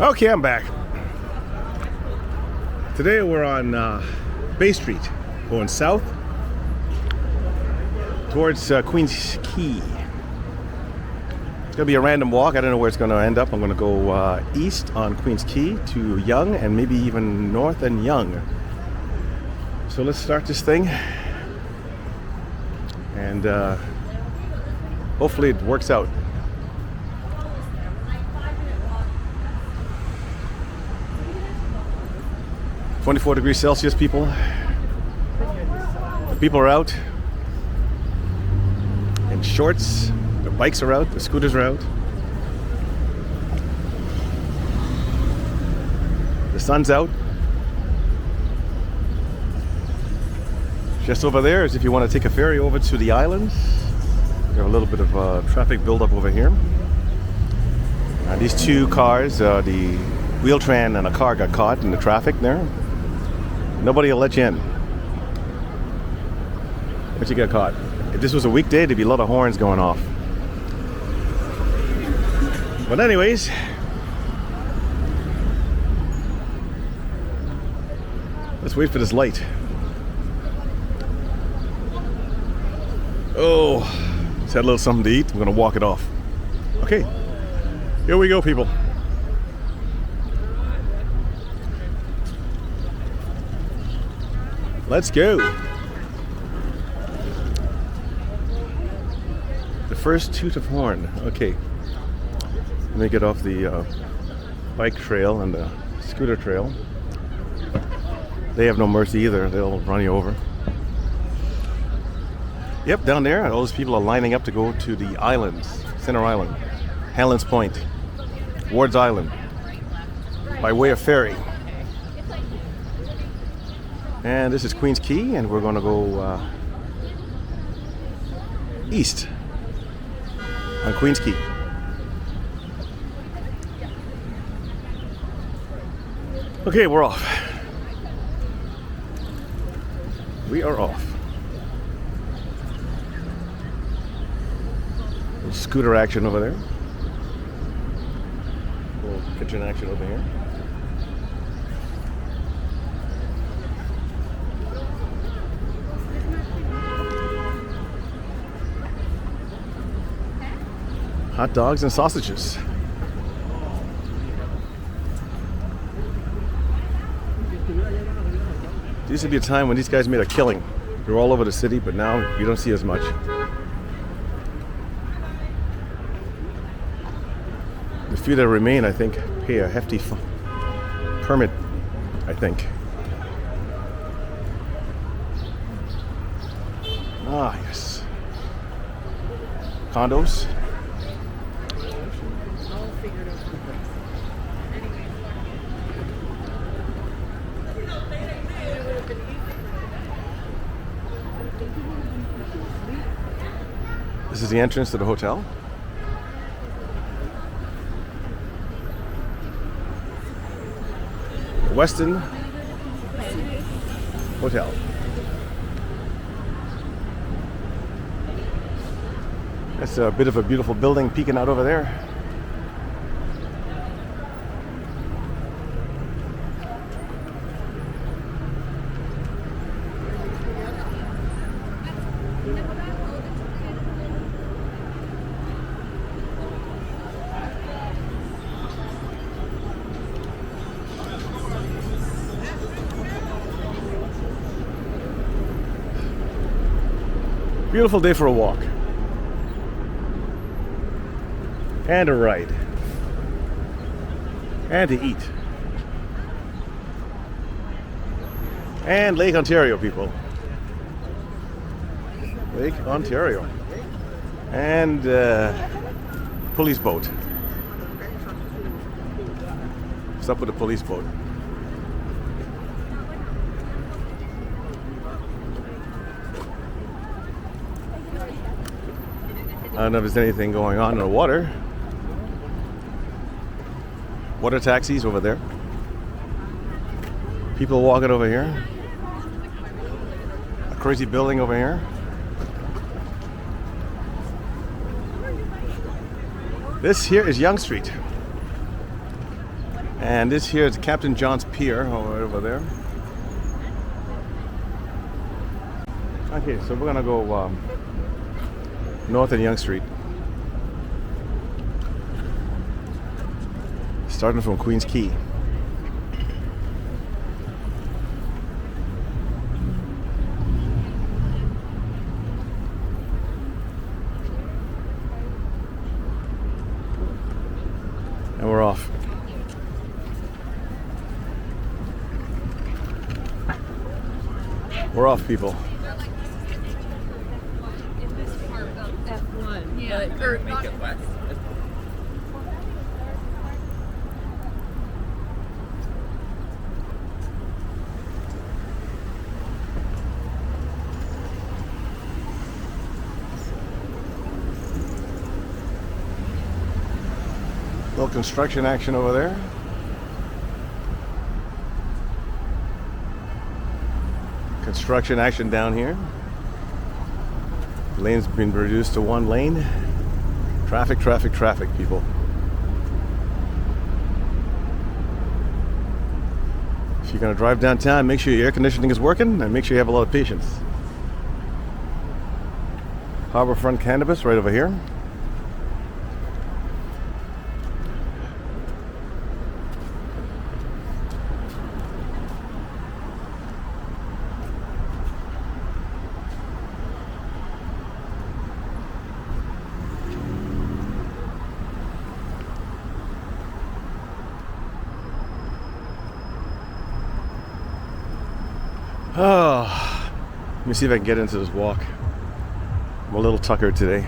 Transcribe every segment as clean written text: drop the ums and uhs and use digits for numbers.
Okay, I'm back. Today we're on Bay Street, going south towards Queens Quay. It's gonna be a random walk. I don't know where it's gonna end up. I'm gonna go east on Queens Quay to Yonge and maybe even north and Yonge. So let's start this thing, and hopefully it works out. 24 degrees Celsius, people. The people are out in shorts. The bikes are out. The scooters are out. The sun's out. Just over there is if you want to take a ferry over to the islands. We have a little bit of traffic buildup over here. These two cars, the Wheel-Tran and a car, got caught in the traffic there. Nobody will let you in once you get caught. If this was a weekday, there'd be a lot of horns going off. But anyways, let's wait for this light. Oh, just had a little something to eat. I'm gonna walk it off. Okay, here we go, people. Let's go. The first toot of horn. Okay. Let me get off the bike trail and the scooter trail. They have no mercy either. They'll run you over. Yep, down there, all those people are lining up to go to the islands. Center Island, Hanlan's Point, Ward's Island, by way of ferry. And this is Queens Quay, and we're going to go east on Queens Quay. Okay, we're off. We are off. Little scooter action over there. Little kitchen action over here. Hot dogs and sausages. There used to be a time when these guys made a killing. They were all over the city, but now you don't see as much. The few that remain, I think, pay a hefty permit, I think. Ah, yes. Condos. This is the entrance to the hotel. The Westin Hotel. That's a bit of a beautiful building peeking out over there. Beautiful day for a walk. And a ride. And to eat. And Lake Ontario, people. Lake Ontario. And police boat. What's up with the police boat? I don't know if there's anything going on in the water. Water taxis over there. People walking over here. A crazy building over here. This here is Yonge Street. And this here is Captain John's Pier, right over there. Okay, so we're gonna go north on Yonge Street, starting from Queens Quay. And we're off. We're off, people. In this part of F1, yeah, but or make it west. Little construction action over there. Construction action down here. Lane's been reduced to one lane. Traffic, traffic, traffic, people. If you're gonna drive downtown, make sure your air conditioning is working and make sure you have a lot of patience. Harborfront Cannabis right over here. Oh, let me see if I can get into this walk. I'm a little tuckered today.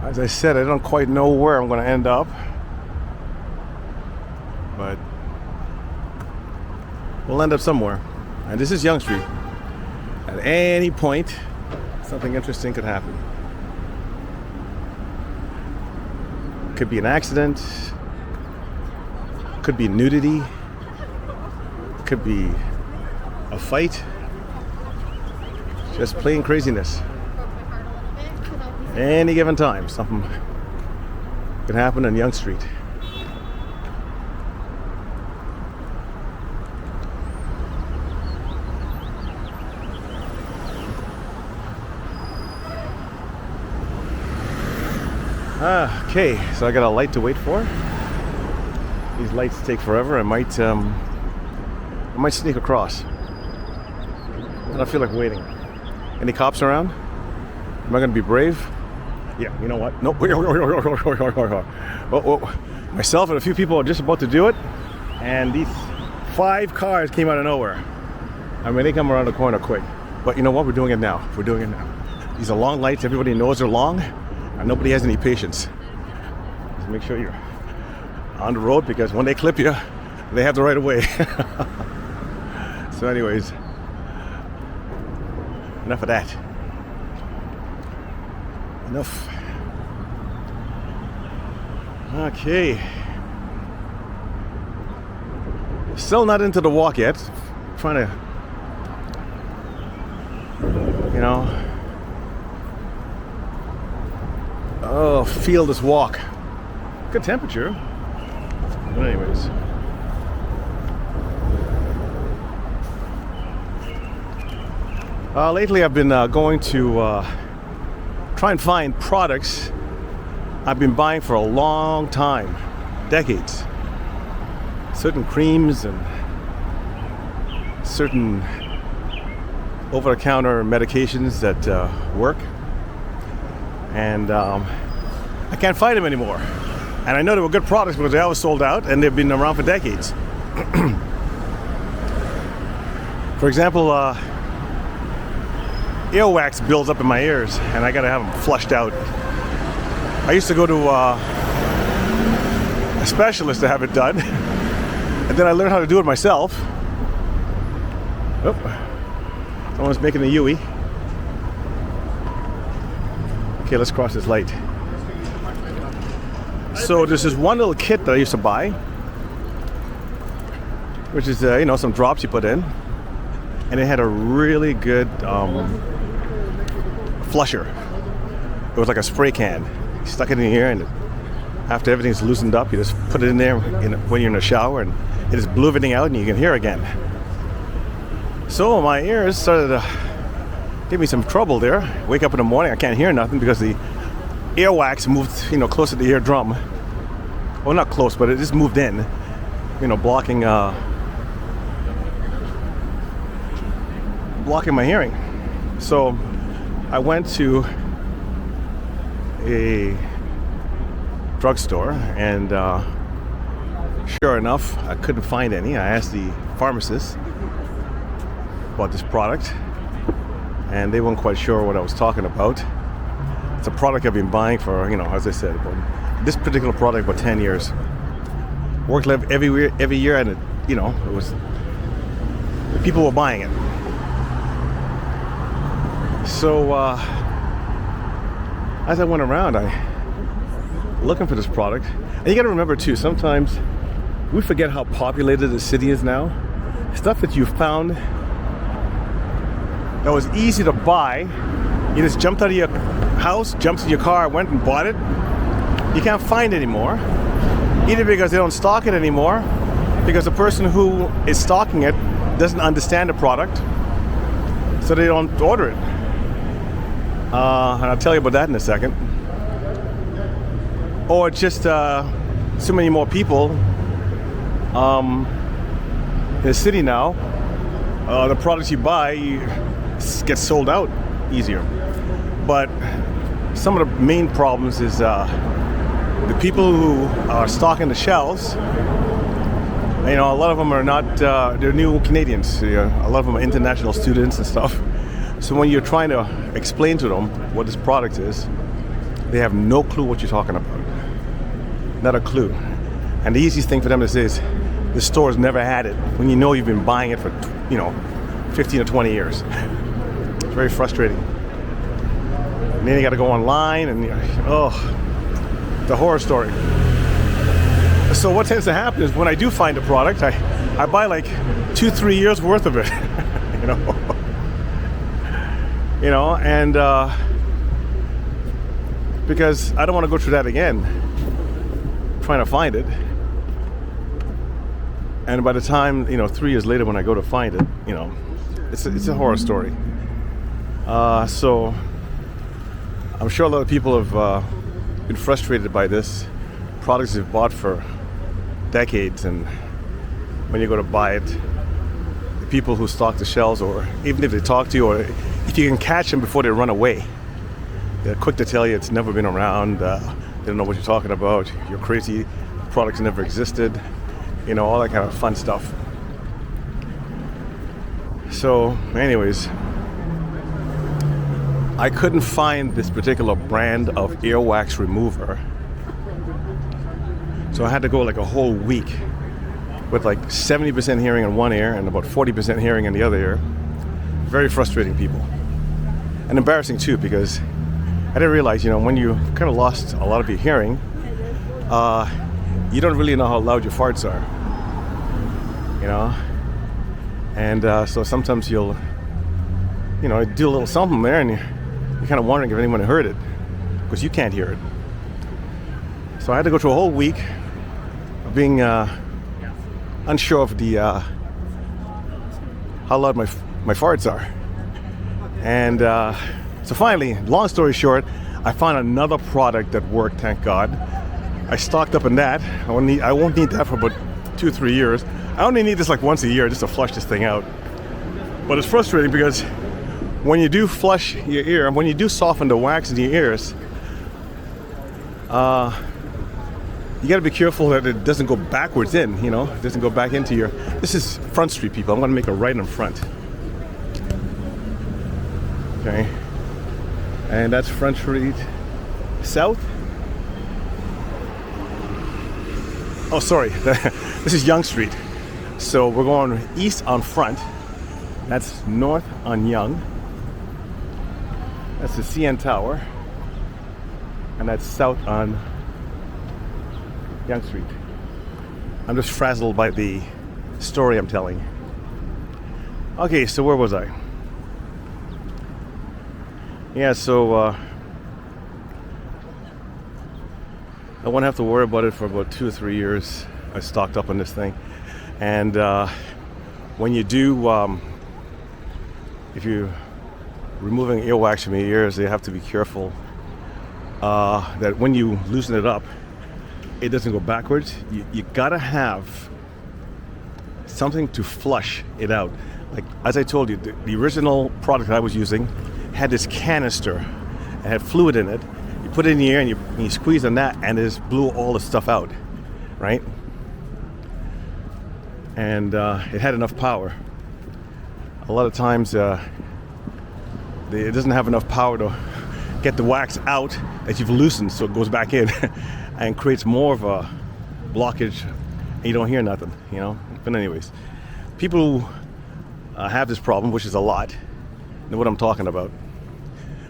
As I said, I don't quite know where I'm going to end up, but we'll end up somewhere. And this is Yonge Street. At any point, something interesting could happen. Could be an accident. Could be nudity, could be a fight, just plain craziness. Any given time, something could happen on Yonge Street. Okay, so I got a light to wait for. These lights take forever. I might sneak across. I don't feel like waiting. Any cops around? Am I going to be brave? Yeah, you know what? Nope. Myself and a few people are just about to do it, and these 5 cars came out of nowhere. I mean, they come around the corner quick. But you know what? We're doing it now. We're doing it now. These are long lights. Everybody knows they're long, and nobody has any patience. Just make sure you're on the road, because when they clip you, they have the right of way. So anyways, enough of that. Enough. Okay. Still not into the walk yet. Trying to, feel this walk. Good temperature. But anyways, lately I've been going to try and find products I've been buying for a long time, decades. Certain creams and certain over-the-counter medications that work, and I can't find them anymore. And I know they were good products because they always sold out and they've been around for decades. For example, earwax builds up in my ears and I gotta have them flushed out. I used to go to a specialist to have it done, and then I learned how to do it myself. Oh, someone's making a Yui. Okay, let's cross this light. So this is one little kit that I used to buy, which is some drops you put in, and it had a really good flusher. It was like a spray can. You stuck it in here and it After everything's loosened up, you just put it in there when you're in the shower, and it just blew everything out, and you can hear again. So my ears started to give me some trouble there. Wake up in the morning, I can't hear nothing because the earwax moved, closer to the eardrum. Well, not close, but it just moved in, blocking my hearing. So I went to a drugstore, and sure enough, I couldn't find any. I asked the pharmacist about this product, and they weren't quite sure what I was talking about. It's a product I've been buying for, as I said, about this particular product about 10 years. Worked every year, and it was, people were buying it. So as I went around, looking for this product. And you got to remember too, sometimes we forget how populated the city is now. Stuff that you found that was easy to buy, you just jumped out of your house, jumped in your car, went and bought it. You can't find it anymore, either because they don't stock it anymore, because the person who is stocking it doesn't understand the product, so they don't order it. And I'll tell you about that in a second. Or just so many more people in the city now. The products you buy get sold out easier. But some of the main problems is the people who are stocking the shelves. A lot of them are not, they're new Canadians. A lot of them are international students and stuff. So when you're trying to explain to them what this product is, they have no clue what you're talking about. Not a clue. And the easiest thing for them to say is, the store's never had it, when you've been buying it for, 15 or 20 years. It's very frustrating. And then you got to go online, and the horror story. So what tends to happen is when I do find a product, I buy like 2-3 years worth of it. And because I don't want to go through that again, trying to find it. And by the time, 3 years later when I go to find it, it's a horror story. So I'm sure a lot of people have been frustrated by this. Products they've bought for decades, and when you go to buy it, the people who stock the shelves, or even if they talk to you, or if you can catch them before they run away, they're quick to tell you it's never been around, they don't know what you're talking about, you're crazy, the products never existed, all that kind of fun stuff. So anyways, I couldn't find this particular brand of earwax remover, so I had to go like a whole week with like 70% hearing in one ear and about 40% hearing in the other ear. Very frustrating, people. And embarrassing too, because I didn't realize, when you kind of lost a lot of your hearing, you don't really know how loud your farts are, and so sometimes you'll, do a little something there, and you're kind of wondering if anyone heard it, because you can't hear it. So I had to go through a whole week of being unsure of the how loud my farts are. And so finally, long story short, I found another product that worked, thank God. I stocked up on that. I won't need that for about 2-3 years. I only need this like once a year just to flush this thing out. But it's frustrating because when you do flush your ear, when you do soften the wax in your ears, you got to be careful that it doesn't go backwards in, it doesn't go back into your... This is Front Street, people. I'm going to make a right in front. Okay. And that's Front Street South. Oh, sorry. This is Yonge Street. So we're going east on Front. That's north on Yonge. That's the CN Tower. And that's south on Yonge Street. I'm just frazzled by the story I'm telling. Okay, so where was I? Yeah, so I won't have to worry about it for about 2 or 3 years. I stocked up on this thing. And when you do, if you're removing earwax from your ears, you have to be careful that when you loosen it up, it doesn't go backwards. You gotta have something to flush it out. Like, as I told you, the original product I was using had this canister. It had fluid in it. You put it in the air and you squeeze on that, and it just blew all the stuff out, right? And it had enough power. A lot of times it doesn't have enough power to get the wax out that you've loosened, so it goes back in and creates more of a blockage, and you don't hear nothing, you know. But anyways, people who have this problem, which is a lot, know what I'm talking about.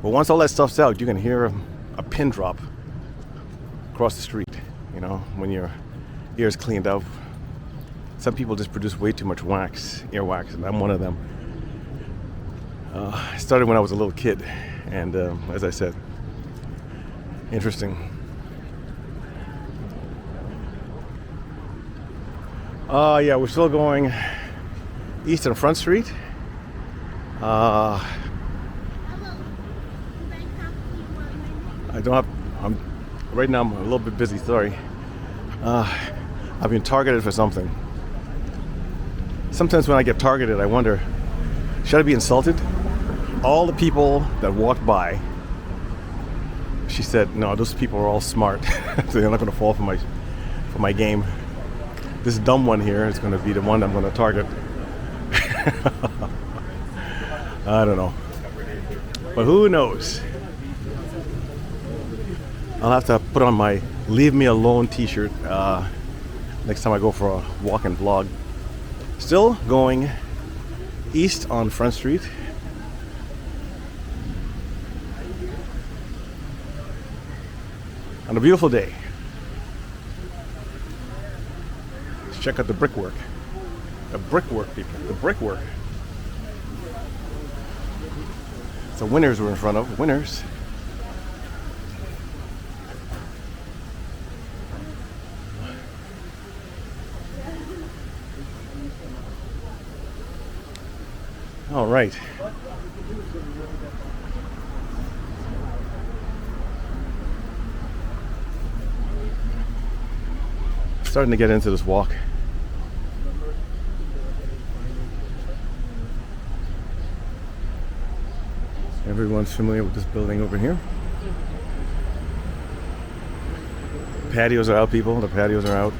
But once all that stuff's out, you can hear a pin drop across the street, you know, when your ear's cleaned out. Some people just produce way too much wax, earwax, and I'm one of them. I started when I was a little kid, and as I said, interesting. Yeah, we're still going east on Front Street. Right now I'm a little bit busy, sorry. I've been targeted for something. Sometimes when I get targeted, I wonder, should I be insulted? All the people that walked by, she said, no, those people are all smart. So they're not going to fall for my game. This dumb one here is going to be the one I'm going to target. I don't know. But who knows? I'll have to put on my Leave Me Alone t-shirt next time I go for a walk and vlog. Still going east on Front Street. On a beautiful day. Let's check out the brickwork. The brickwork, people. The brickwork. So Winners we're in front of. Winners. All right. Starting to get into this walk. Everyone's familiar with this building over here. Patios are out, people. The patios are out.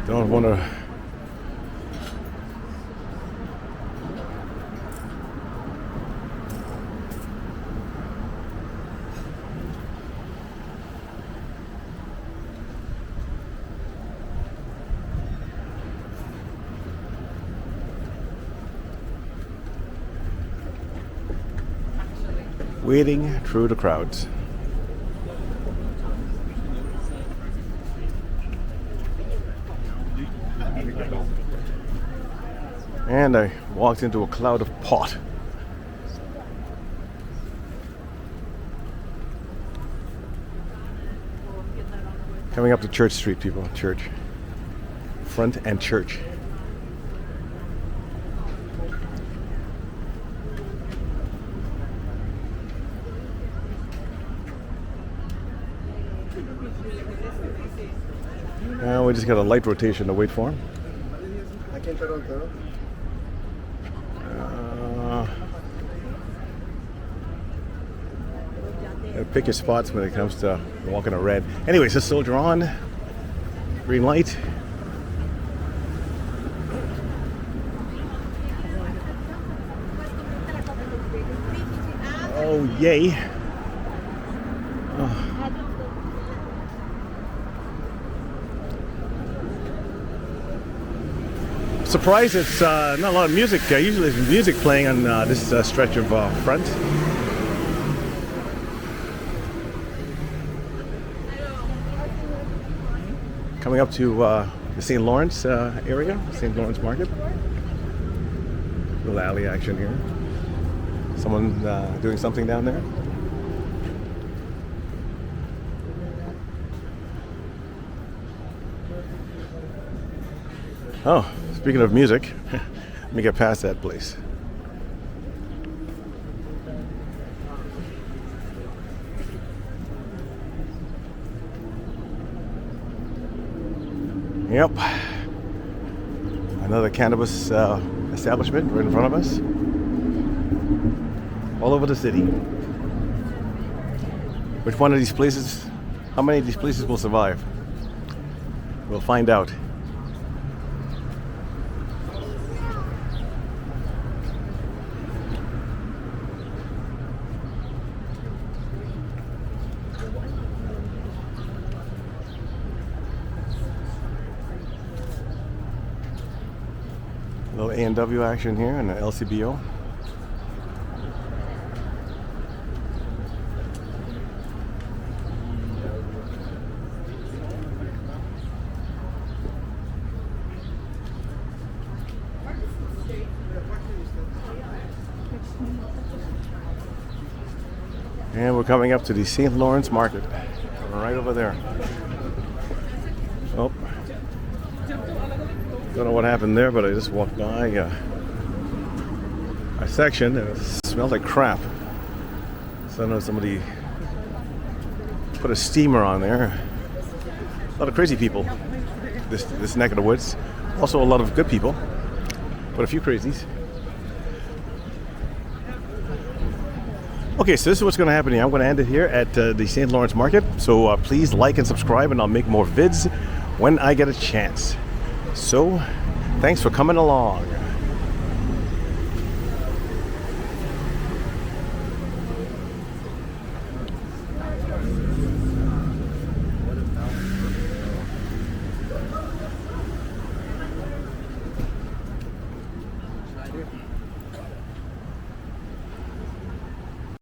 Don't want to. Wading through the crowds. And I walked into a cloud of pot. Coming up to Church Street, people. Church. Front and Church. Now we just got a light rotation to wait for him. Gotta pick your spots when it comes to walking a red. Anyways, this soldier on. Green light. Oh, yay. Oh. Surprised it's not a lot of music. Usually there's music playing on this stretch of front. Coming up to the St. Lawrence area, St. Lawrence Market. Little alley action here. Someone doing something down there. Oh, speaking of music, let me get past that place. Yep. Another cannabis establishment right in front of us. All over the city. Which one of these places, how many of these places will survive? We'll find out. A little A&W action here and the LCBO. And we're coming up to the St. Lawrence Market. Right over there. Oh. Don't know what happened there, but I just walked by a section and it smelled like crap. So I know somebody put a steamer on there. A lot of crazy people. This neck of the woods. Also a lot of good people, but a few crazies. Okay, so this is what's going to happen here. I'm going to end it here at the St. Lawrence Market. So please like and subscribe, and I'll make more vids when I get a chance. So, thanks for coming along.